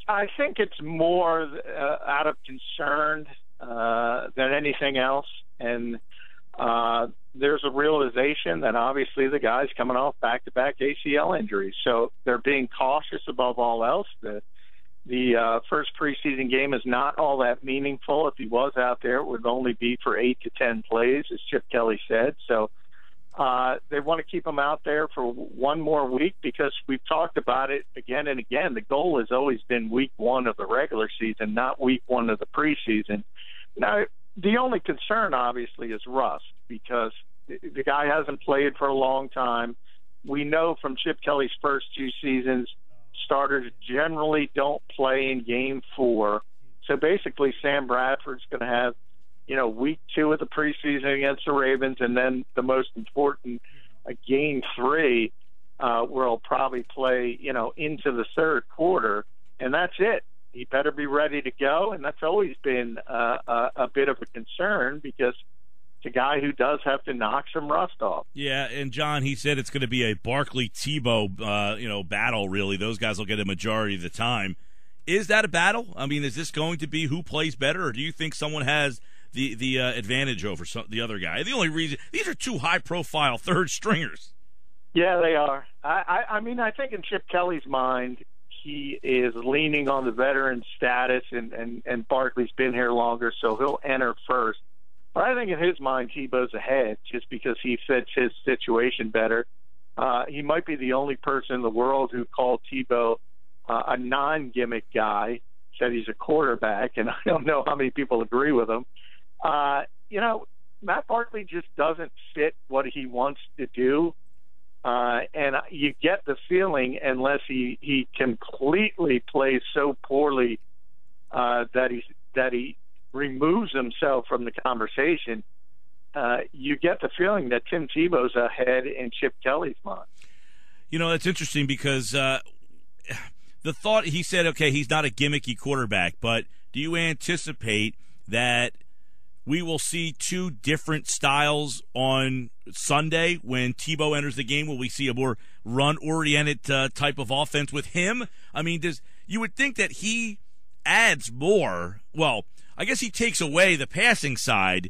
I think it's more out of concern than anything else. And there's a realization that obviously the guy's coming off back-to-back ACL injuries. So they're being cautious above all else. The first preseason game is not all that meaningful. If he was out there, it would only be for 8 to 10 plays, as Chip Kelly said. So they want to keep him out there for one more week because we've talked about it again and again. The goal has always been week 1 of the regular season, not week 1 of the preseason. Now, the only concern, obviously, is rust because the guy hasn't played for a long time. We know from Chip Kelly's first 2 seasons, starters generally don't play in Game 4. So basically, Sam Bradford's going to have, week 2 of the preseason against the Ravens, and then the most important Game 3, where he'll probably play, into the third quarter, and that's it. He better be ready to go, and that's always been a bit of a concern because it's a guy who does have to knock some rust off. Yeah, and John, he said it's going to be a Barkley-Tebow, battle, really. Those guys will get a majority of the time. Is that a battle? I mean, is this going to be who plays better, or do you think someone has the advantage over the other guy? The only reason – these are 2 high-profile third stringers. Yeah, they are. I mean, I think in Chip Kelly's mind – he is leaning on the veteran status, and Barkley's been here longer, so he'll enter first. But I think in his mind, Tebow's ahead just because he fits his situation better. He might be the only person in the world who called Tebow a non-gimmick guy, said he's a quarterback, and I don't know how many people agree with him. Matt Barkley just doesn't fit what he wants to do. And you get the feeling, unless he completely plays so poorly that he removes himself from the conversation, you get the feeling that Tim Tebow's ahead in Chip Kelly's mind. It's interesting because the thought, he said, okay, he's not a gimmicky quarterback, but do you anticipate that we will see 2 different styles on Sunday when Tebow enters the game? Will we see a more run-oriented type of offense with him? I mean, you would think that he adds more. Well, I guess he takes away the passing side,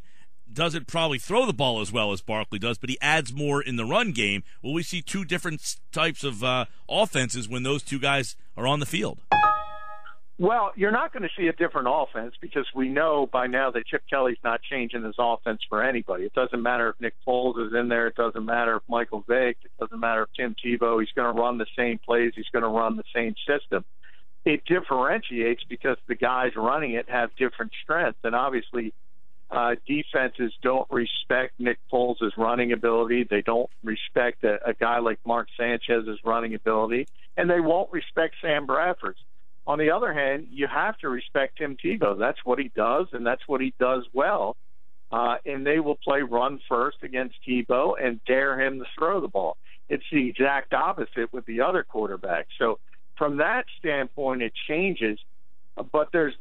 doesn't probably throw the ball as well as Barkley does, but he adds more in the run game. Will we see 2 different types of offenses when those 2 guys are on the field? Well, you're not going to see a different offense because we know by now that Chip Kelly's not changing his offense for anybody. It doesn't matter if Nick Foles is in there. It doesn't matter if Michael Vick. It doesn't matter if Tim Tebow. He's going to run the same plays. He's going to run the same system. It differentiates because the guys running it have different strengths. And obviously, defenses don't respect Nick Foles' running ability. They don't respect a guy like Mark Sanchez's running ability. And they won't respect Sam Bradford's. On the other hand, you have to respect Tim Tebow. That's what he does, and that's what he does well. And they will play run first against Tebow and dare him to throw the ball. It's the exact opposite with the other quarterbacks. So from that standpoint, it changes. But there's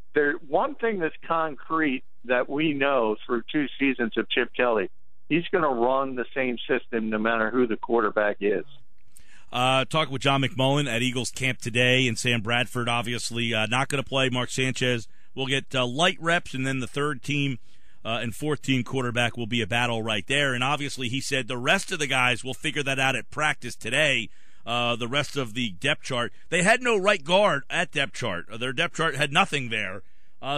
one thing that's concrete that we know through 2 seasons of Chip Kelly. He's going to run the same system no matter who the quarterback is. Talking with John McMullen at Eagles camp today, and Sam Bradford obviously not going to play. Mark Sanchez will get light reps, and then the third team and fourth team quarterback will be a battle right there. And obviously he said the rest of the guys will figure that out at practice today. The rest of the depth chart, they had no right guard at depth chart. Their depth chart had nothing there.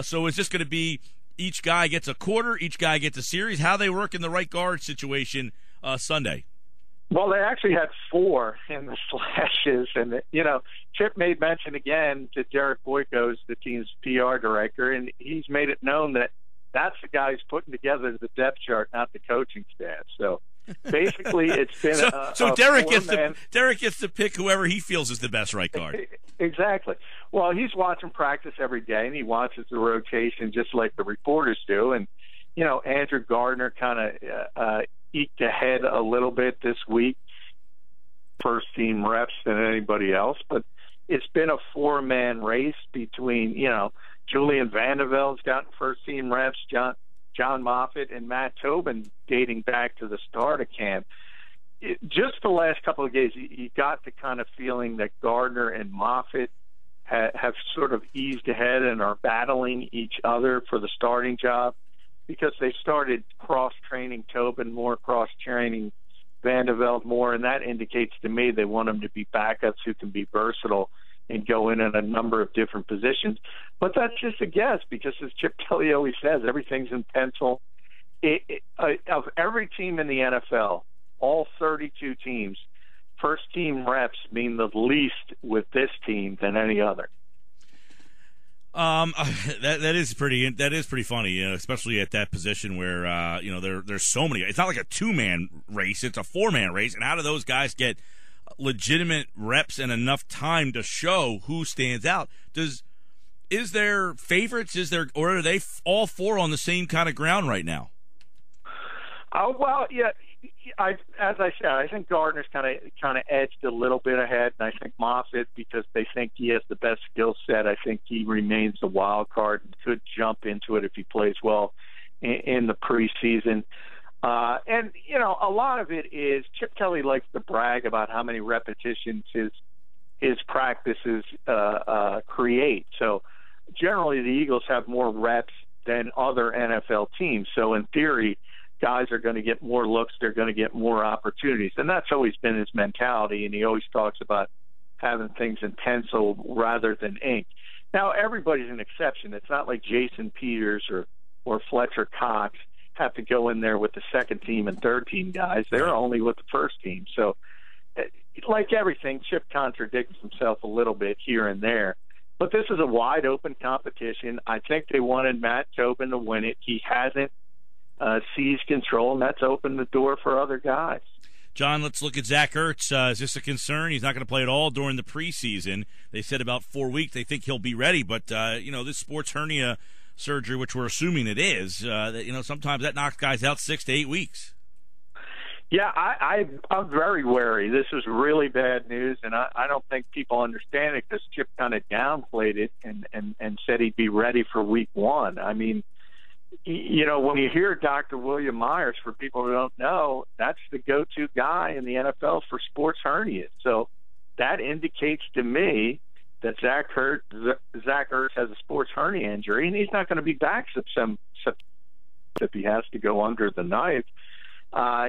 So it's just going to be each guy gets a quarter, each guy gets a series. How they work in the right guard situation Sunday? Well, they actually had 4 in the slashes. And, Chip made mention again to Derek Boykos, the team's PR director, and he's made it known that that's the guy who's putting together the depth chart, not the coaching staff. So basically it's been so Derek gets to pick whoever he feels is the best right guard. Exactly. Well, he's watching practice every day, and he watches the rotation just like the reporters do. And, Andrew Gardner kind of eked ahead a little bit this week, first-team reps than anybody else. But it's been a 4-man race between, Julian Vandervelde's gotten first-team reps, John Moffitt and Matt Tobin dating back to the start of camp. Just the last couple of days, you got the kind of feeling that Gardner and Moffitt have sort of eased ahead and are battling each other for the starting job because they started cross-training Tobin more, cross-training Vandeveld more, and that indicates to me they want them to be backups who can be versatile and go in a number of different positions. But that's just a guess because, as Chip Kelly always says, everything's in pencil. Of every team in the NFL, all 32 teams, first-team reps mean the least with this team than any other. That is pretty funny, you know, especially at that position where there's so many. It's not like a 2-man race; it's a 4-man race. And how do those guys get legitimate reps and enough time to show who stands out? Is there favorites? Or are they all 4 on the same kind of ground right now? Well, yeah. As I said, I think Gardner's kind of edged a little bit ahead, and I think Moffitt, because they think he has the best skill set, I think he remains the wild card and could jump into it if he plays well in the preseason. And you know, a lot of it is Chip Kelly likes to brag about how many repetitions his practices create. So generally, the Eagles have more reps than other NFL teams. So in theory, guys are going to get more looks, they're going to get more opportunities. And that's always been his mentality, and he always talks about having things in pencil rather than ink. Now, everybody's an exception. It's not like Jason Peters or Fletcher Cox have to go in there with the second team and third team guys. They're only with the first team. So, like everything, Chip contradicts himself a little bit here and there. But this is a wide-open competition. I think they wanted Matt Tobin to win it. He hasn't seized control, and that's opened the door for other guys. John, let's look at Zach Ertz. Is this a concern? He's not going to play at all during the preseason. They said about 4 weeks. They think he'll be ready, but this sports hernia surgery, which we're assuming it is, sometimes that knocks guys out 6 to 8 weeks. Yeah, I'm very wary. This is really bad news, and I don't think people understand it because Chip kind of downplayed it and said he'd be ready for week 1. I mean, you know, when you hear Dr. William Myers, for people who don't know, that's the go-to guy in the NFL for sports hernias. So that indicates to me that Zach Ertz has a sports hernia injury, and he's not going to be back if he has to go under the knife.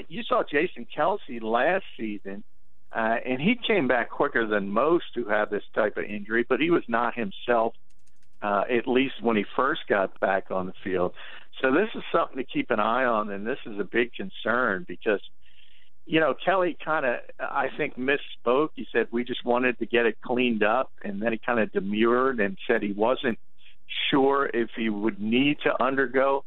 You saw Jason Kelsey last season, and he came back quicker than most who have this type of injury, but he was not himself, at least when he first got back on the field. So this is something to keep an eye on, and this is a big concern because, you know, Kelly kind of, I think, misspoke. He said we just wanted to get it cleaned up, and then he kind of demurred and said he wasn't sure if he would need to undergo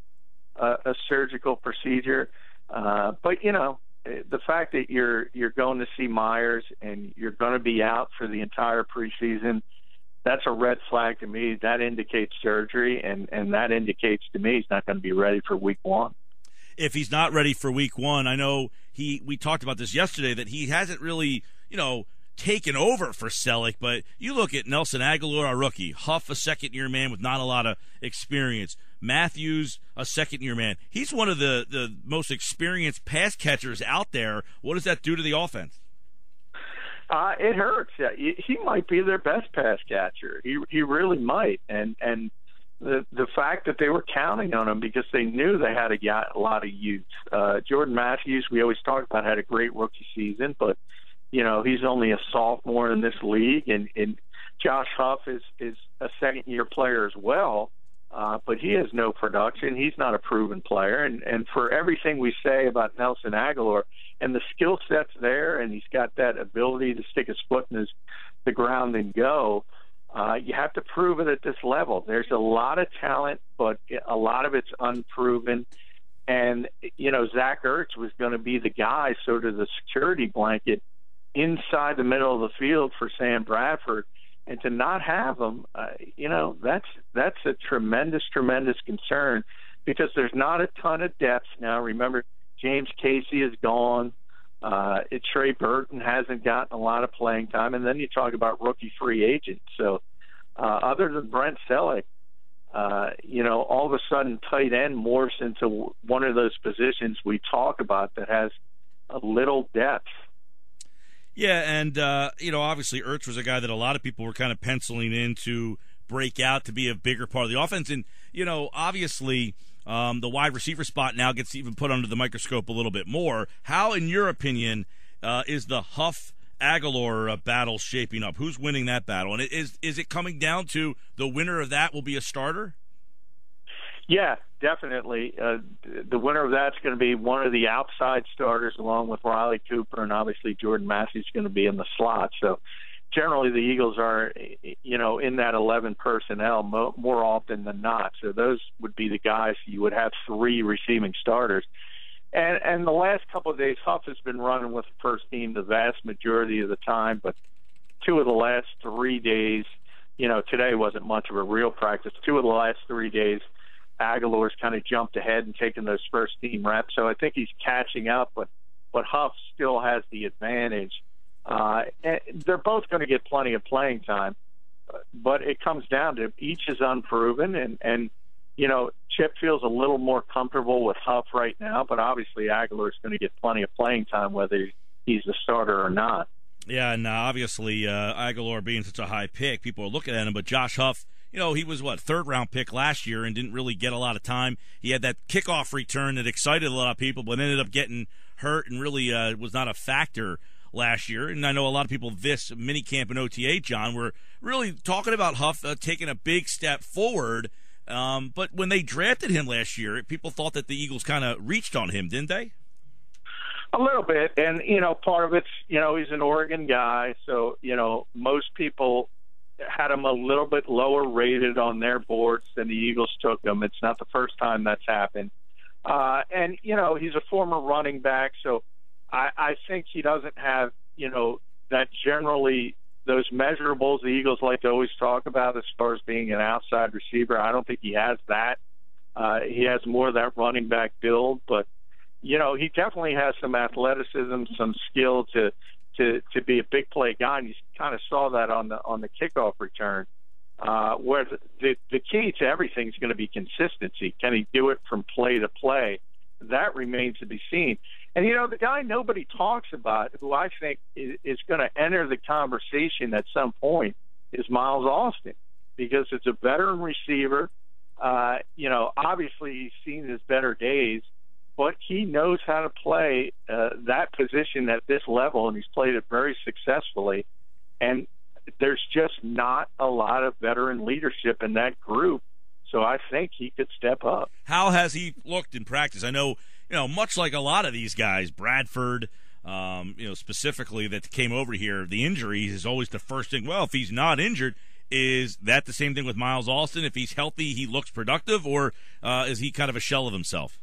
a surgical procedure. But, you know, the fact that you're going to see Myers and you're going to be out for the entire preseason, that's a red flag to me. That indicates surgery, and that indicates to me he's not going to be ready for week 1. If he's not ready for week 1, I know we talked about this yesterday, that he hasn't really, taken over for Selleck, but you look at Nelson Aguilar, a rookie, Huff, a second-year man with not a lot of experience, Matthews, a second-year man. He's one of the most experienced pass catchers out there. What does that do to the offense? It hurts. He might be their best pass catcher. He really might. And the fact that they were counting on him because they knew they had a lot of youth. Jordan Matthews, we always talk about, had a great rookie season, but he's only a sophomore in this league, and Josh Huff is a second-year player as well, but he has no production. He's not a proven player, and for everything we say about Nelson Aguilar, and the skill set's there, and he's got that ability to stick his foot in the ground and go, you have to prove it at this level. There's a lot of talent, but a lot of it's unproven. And, Zach Ertz was going to be the guy, sort of the security blanket inside the middle of the field for Sam Bradford. And to not have him, that's a tremendous, tremendous concern because there's not a ton of depth now. Remember, James Casey is gone. Trey Burton hasn't gotten a lot of playing time. And then you talk about rookie free agents. So other than Brent Selleck, all of a sudden tight end morphs into one of those positions we talk about that has a little depth. Yeah, and, obviously Ertz was a guy that a lot of people were kind of penciling in to break out to be a bigger part of the offense. And, obviously the wide receiver spot now gets even put under the microscope a little bit more. How, in your opinion, is the Huff-Aguilar battle shaping up? Who's winning that battle? And is it coming down to the winner of that will be a starter? Yeah, definitely. The winner of that's going to be one of the outside starters along with Riley Cooper, and obviously Jordan Massey's going to be in the slot. So generally the Eagles are, in that 11 personnel more often than not. So those would be the guys you would have 3 receiving starters. And the last couple of days, Huff has been running with the first team the vast majority of the time, but 2 of the last 3 days, today wasn't much of a real practice. 2 of the last 3 days, Aguilar's kind of jumped ahead and taken those first team reps. So I think he's catching up, but Huff still has the advantage. And they're both going to get plenty of playing time, but it comes down to each is unproven, and Chip feels a little more comfortable with Huff right now, but obviously Aguilar's going to get plenty of playing time whether he's the starter or not. Yeah, and obviously Aguilar being such a high pick, people are looking at him, but Josh Huff, he was, third-round pick last year and didn't really get a lot of time. He had that kickoff return that excited a lot of people, but ended up getting hurt and really was not a factor last year. And I know a lot of people this minicamp and OTA, John, were really talking about Huff taking a big step forward. But when they drafted him last year, people thought that the Eagles kind of reached on him, didn't they? A little bit. And, part of it's, he's an Oregon guy. So, most people had him a little bit lower rated on their boards than the Eagles took him. It's not the first time that's happened. And, he's a former running back. So I think he doesn't have, that generally those measurables the Eagles like to always talk about as far as being an outside receiver. I don't think he has that. He has more of that running back build, but, he definitely has some athleticism, some skill to be a big play guy, and you kind of saw that on the kickoff return. Where the key to everything is going to be consistency. Can he do it from play to play? That remains to be seen. And, the guy nobody talks about, who I think is going to enter the conversation at some point, is Miles Austin, because it's a veteran receiver. Obviously he's seen his better days, but he knows how to play that position at this level, and he's played it very successfully. And there's just not a lot of veteran leadership in that group, so I think he could step up. How has he looked in practice? I know, much like a lot of these guys, Bradford, specifically that came over here, the injury is always the first thing. Well, if he's not injured, is that the same thing with Miles Austin? If he's healthy, he looks productive, or is he kind of a shell of himself?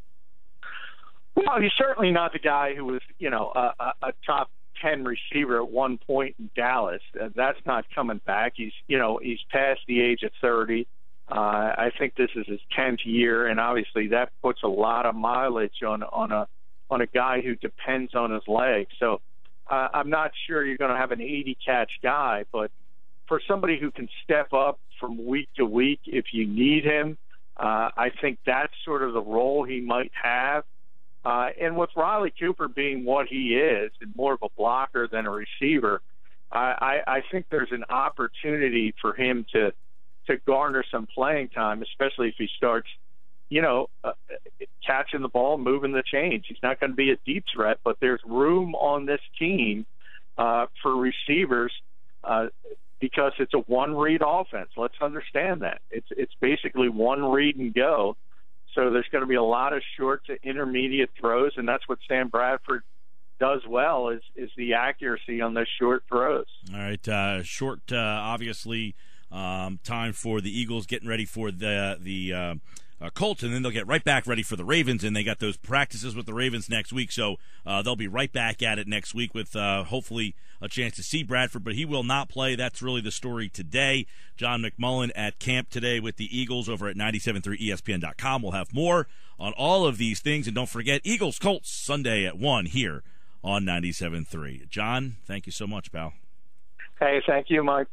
Well, he's certainly not the guy who was, a top 10 receiver at one point in Dallas. That's not coming back. He's past the age of 30. I think this is his 10th year, and obviously that puts a lot of mileage on a guy who depends on his legs. So I'm not sure you're going to have an 80-catch guy, but for somebody who can step up from week to week if you need him, I think that's sort of the role he might have. And with Riley Cooper being what he is, and more of a blocker than a receiver, I think there's an opportunity for him to garner some playing time, especially if he starts, catching the ball, moving the chains. He's not going to be a deep threat, but there's room on this team for receivers because it's a one-read offense. Let's understand that. It's basically one read and go. So there's going to be a lot of short to intermediate throws, and that's what Sam Bradford does well is the accuracy on those short throws. All right, short, obviously, time for the Eagles getting ready for the Colts, and then they'll get right back ready for the Ravens, and they got those practices with the Ravens next week, so they'll be right back at it next week with hopefully a chance to see Bradford, but he will not play. That's really the story today. John McMullen at camp today with the Eagles over at 97.3 ESPN.com. We'll have more on all of these things, and don't forget, Eagles-Colts Sunday at 1 here on 97.3. John, thank you so much, pal. Hey, thank you, Mike.